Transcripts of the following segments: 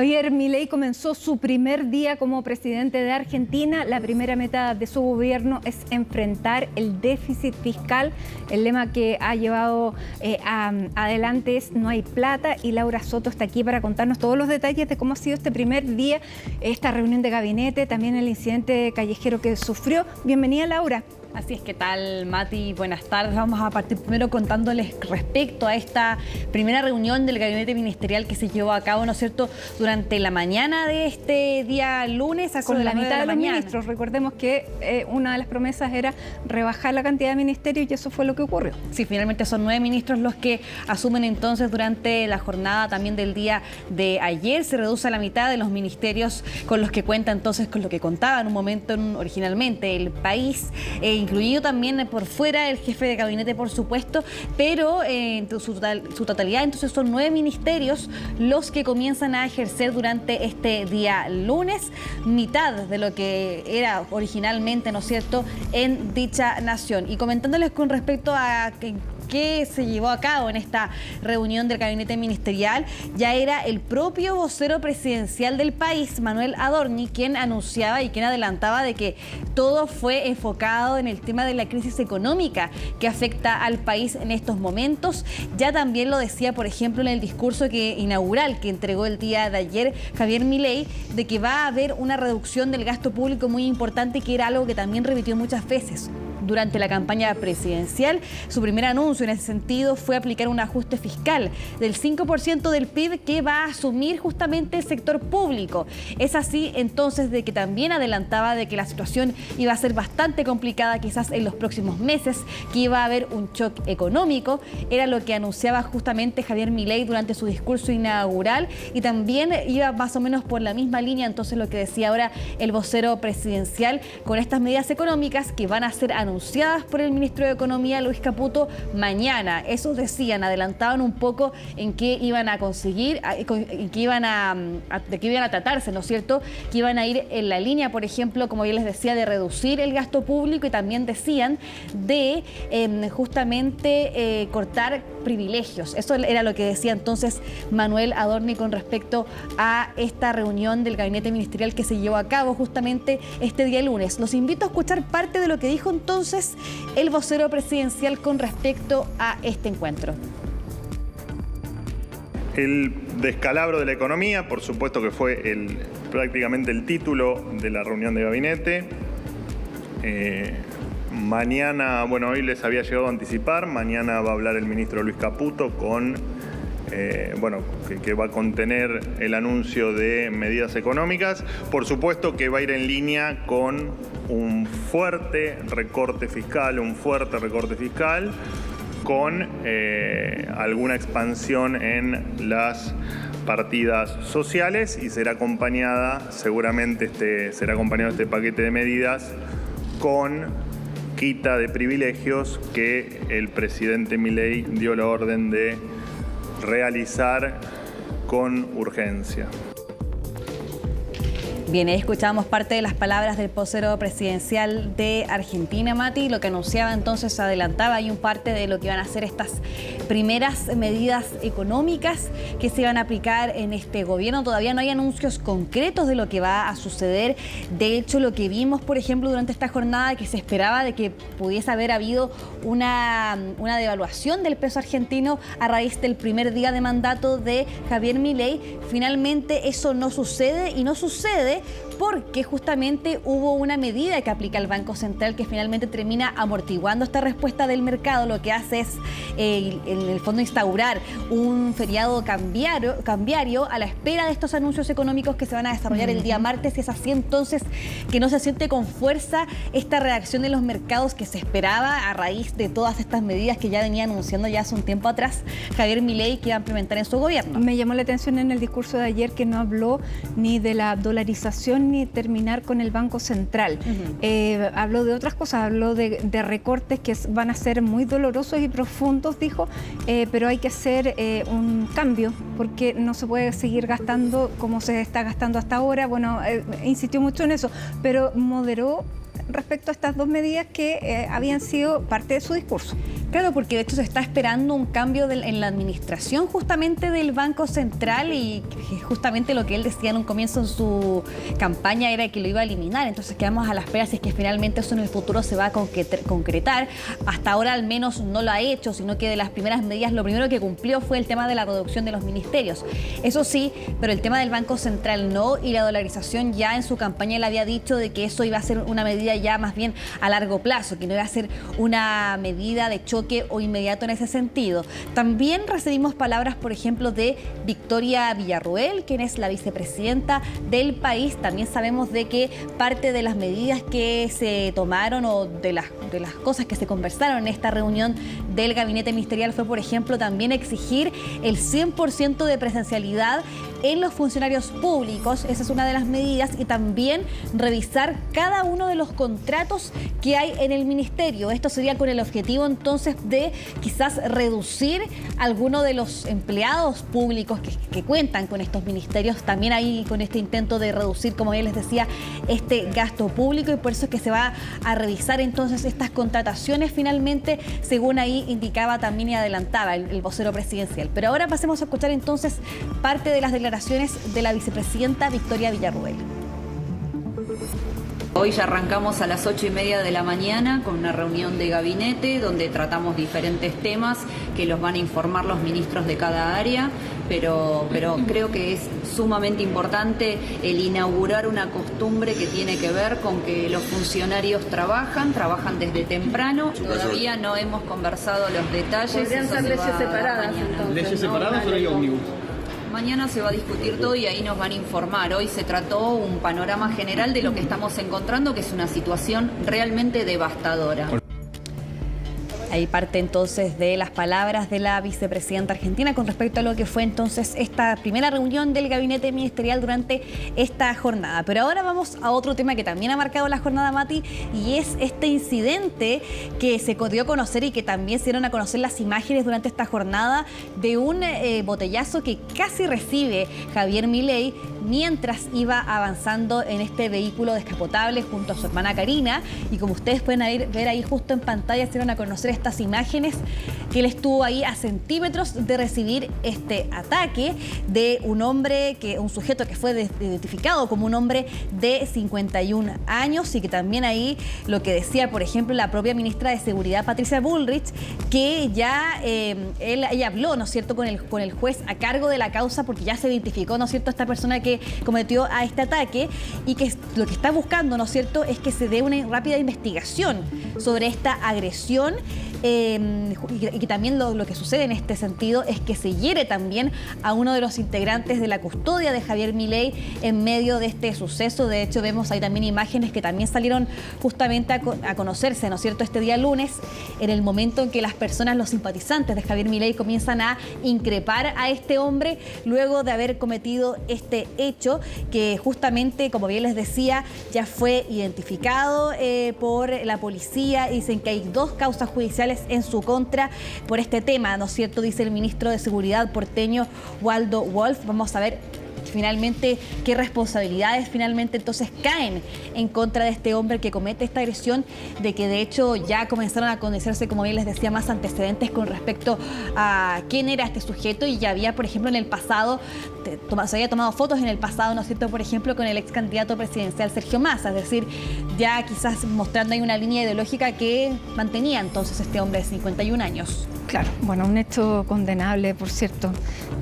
Javier Milei comenzó su primer día como presidente de Argentina. La primera meta de su gobierno es enfrentar el déficit fiscal. El lema que ha llevado adelante es "no hay plata", y Laura Soto está aquí para contarnos todos los detalles de cómo ha sido este primer día, esta reunión de gabinete, también el incidente callejero que sufrió. Bienvenida, Laura. Así es, ¿qué tal, Mati? Buenas tardes. Vamos a partir primero contándoles respecto a esta primera reunión del gabinete ministerial que se llevó a cabo, ¿no es cierto?, durante la mañana de este día lunes. Con la mitad de los ministros. Recordemos que una de las promesas era rebajar la cantidad de ministerios y eso fue lo que ocurrió. Sí, finalmente son 9 ministros los que asumen entonces durante la jornada también del día de ayer. Se reduce a la mitad de los ministerios con los que cuenta entonces, con lo que contaba en un momento originalmente el país, incluido también por fuera el jefe de gabinete, por supuesto, pero en su totalidad entonces son 9 ministerios los que comienzan a ejercer durante este día lunes, mitad de lo que era originalmente, ¿no es cierto?, en dicha nación. Y comentándoles con respecto a que se llevó a cabo en esta reunión del gabinete ministerial, ya era el propio vocero presidencial del país, Manuel Adorni, quien anunciaba y quien adelantaba de que todo fue enfocado en el tema de la crisis económica que afecta al país en estos momentos. Ya también lo decía, por ejemplo, en el discurso inaugural que entregó el día de ayer Javier Milei, de que va a haber una reducción del gasto público muy importante, que era algo que también repitió muchas veces durante la campaña presidencial. Su primer anuncio en ese sentido fue aplicar un ajuste fiscal del 5% del PIB que va a asumir justamente el sector público. Es así entonces de que también adelantaba de que la situación iba a ser bastante complicada quizás en los próximos meses, que iba a haber un shock económico. Era lo que anunciaba justamente Javier Milei durante su discurso inaugural, y también iba más o menos por la misma línea entonces lo que decía ahora el vocero presidencial con estas medidas económicas que van a ser anunciadas por el ministro de Economía, Luis Caputo, mañana. Eso decían, adelantaban un poco en qué iban a conseguir, de qué iban a tratarse, ¿no es cierto? Que iban a ir en la línea, por ejemplo, como yo les decía, de reducir el gasto público, y también decían de justamente cortar privilegios. Eso era lo que decía entonces Manuel Adorni con respecto a esta reunión del gabinete ministerial que se llevó a cabo justamente este día lunes. Los invito a escuchar parte de lo que dijo entonces el vocero presidencial con respecto a este encuentro. El descalabro de la economía, por supuesto que fue prácticamente el título de la reunión de gabinete. Mañana, bueno, hoy les había llegado a anticipar, mañana va a hablar el ministro Luis Caputo que va a contener el anuncio de medidas económicas. Por supuesto que va a ir en línea con un fuerte recorte fiscal, con alguna expansión en las partidas sociales, y será acompañada, seguramente será acompañado este paquete de medidas con quita de privilegios que el presidente Milei dio la orden de realizar con urgencia. Bien, ahí escuchábamos parte de las palabras del vocero presidencial de Argentina, Mati. Lo que anunciaba entonces, adelantaba ahí un parte de lo que iban a ser estas primeras medidas económicas que se iban a aplicar en este gobierno. Todavía no hay anuncios concretos de lo que va a suceder. De hecho, lo que vimos, por ejemplo, durante esta jornada, que se esperaba de que pudiese haber habido una devaluación del peso argentino a raíz del primer día de mandato de Javier Milei. Finalmente eso no sucede, y no sucede porque justamente hubo una medida que aplica el Banco Central que finalmente termina amortiguando esta respuesta del mercado. Lo que hace es, en el fondo, instaurar un feriado cambiario a la espera de estos anuncios económicos que se van a desarrollar el día martes. Y es así entonces que no se siente con fuerza esta reacción de los mercados que se esperaba a raíz de todas estas medidas que ya venía anunciando ya hace un tiempo atrás Javier Milei que iba a implementar en su gobierno. Me llamó la atención en el discurso de ayer que no habló ni de la dolarización ni terminar con el Banco Central. Habló de otras cosas, habló de recortes que van a ser muy dolorosos y profundos, dijo, pero hay que hacer un cambio porque no se puede seguir gastando como se está gastando hasta ahora. Bueno, insistió mucho en eso, pero moderó respecto a estas dos medidas que habían sido parte de su discurso. Claro, porque de hecho se está esperando un cambio en la administración justamente del Banco Central y justamente lo que él decía en un comienzo en su campaña era que lo iba a eliminar. Entonces quedamos a la espera si es que finalmente eso en el futuro se va a concretar. Hasta ahora al menos no lo ha hecho, sino que de las primeras medidas lo primero que cumplió fue el tema de la reducción de los ministerios. Eso sí, pero el tema del Banco Central no, y la dolarización ya en su campaña él había dicho de que eso iba a ser una medida ya más bien a largo plazo, que no iba a ser una medida de choque o inmediato en ese sentido. También recibimos palabras, por ejemplo, de Victoria Villarroel, quien es la vicepresidenta del país. También sabemos de que parte de las medidas que se tomaron o de las cosas que se conversaron en esta reunión del gabinete ministerial fue, por ejemplo, también exigir el 100% de presencialidad en los funcionarios públicos. Esa es una de las medidas, y también revisar cada uno de los contratos que hay en el ministerio. Esto sería con el objetivo entonces de quizás reducir algunos de los empleados públicos que cuentan con estos ministerios, también ahí con este intento de reducir, como ya les decía, este gasto público, y por eso es que se va a revisar entonces estas contrataciones finalmente, según ahí indicaba también y adelantaba el vocero presidencial. Pero ahora pasemos a escuchar entonces parte de las declaraciones de la vicepresidenta Victoria Villarroel. Hoy ya arrancamos a las 8:30 de la mañana con una reunión de gabinete donde tratamos diferentes temas que los van a informar los ministros de cada área, pero creo que es sumamente importante el inaugurar una costumbre que tiene que ver con que los funcionarios trabajan desde temprano. Todavía no hemos conversado los detalles. ¿Podrían ser leyes separadas? ¿Leyes separadas o ley ómnibus? Mañana se va a discutir todo y ahí nos van a informar. Hoy se trató un panorama general de lo que estamos encontrando, que es una situación realmente devastadora. Ahí parte entonces de las palabras de la vicepresidenta argentina con respecto a lo que fue entonces esta primera reunión del gabinete ministerial durante esta jornada. Pero ahora vamos a otro tema que también ha marcado la jornada, Mati, y es este incidente que se dio a conocer y que también se dieron a conocer las imágenes durante esta jornada de un botellazo que casi recibe Javier Milei mientras iba avanzando en este vehículo descapotable junto a su hermana Karina. Y como ustedes pueden ver ahí justo en pantalla, se dieron a conocer estas imágenes que él estuvo ahí a centímetros de recibir este ataque de un hombre, un sujeto que fue identificado como un hombre de 51 años, y que también ahí lo que decía, por ejemplo, la propia ministra de Seguridad, Patricia Bullrich, que ya ella habló, ¿no es cierto?, con el juez a cargo de la causa, porque ya se identificó, ¿no es cierto?, esta persona que cometió a este ataque, y que lo que está buscando, ¿no es cierto?, es que se dé una rápida investigación sobre esta agresión. Y que también lo que sucede en este sentido es que se hiere también a uno de los integrantes de la custodia de Javier Milei en medio de este suceso. De hecho, vemos ahí también imágenes que también salieron justamente a conocerse, ¿no es cierto?, este día lunes, en el momento en que las personas, los simpatizantes de Javier Milei, comienzan a increpar a este hombre luego de haber cometido este hecho, que justamente, como bien les decía, ya fue identificado por la policía. Dicen que hay 2 causas judiciales en su contra por este tema, ¿no es cierto?, dice el ministro de Seguridad porteño, Waldo Wolf. Vamos a ver finalmente qué responsabilidades finalmente entonces caen en contra de este hombre que comete esta agresión, de que de hecho ya comenzaron a conocerse, como bien les decía, más antecedentes con respecto a quién era este sujeto, y ya había, por ejemplo, en el pasado, se había tomado fotos en el pasado, ¿no es cierto?, por ejemplo, con el ex candidato presidencial Sergio Massa, es decir, ya quizás mostrando ahí una línea ideológica que mantenía entonces este hombre de 51 años. Claro, bueno, un hecho condenable, por cierto.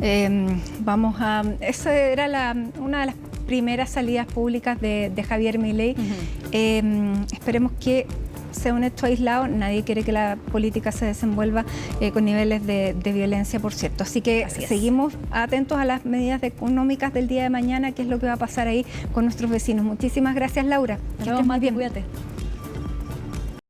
Esa era una de las primeras salidas públicas de Javier Milei. Esperemos que sea un hecho aislado. Nadie quiere que la política se desenvuelva con niveles de violencia, por cierto. Así que seguimos atentos a las medidas económicas del día de mañana, qué es lo que va a pasar ahí con nuestros vecinos. Muchísimas gracias, Laura. Nos vemos, Mati, cuídate.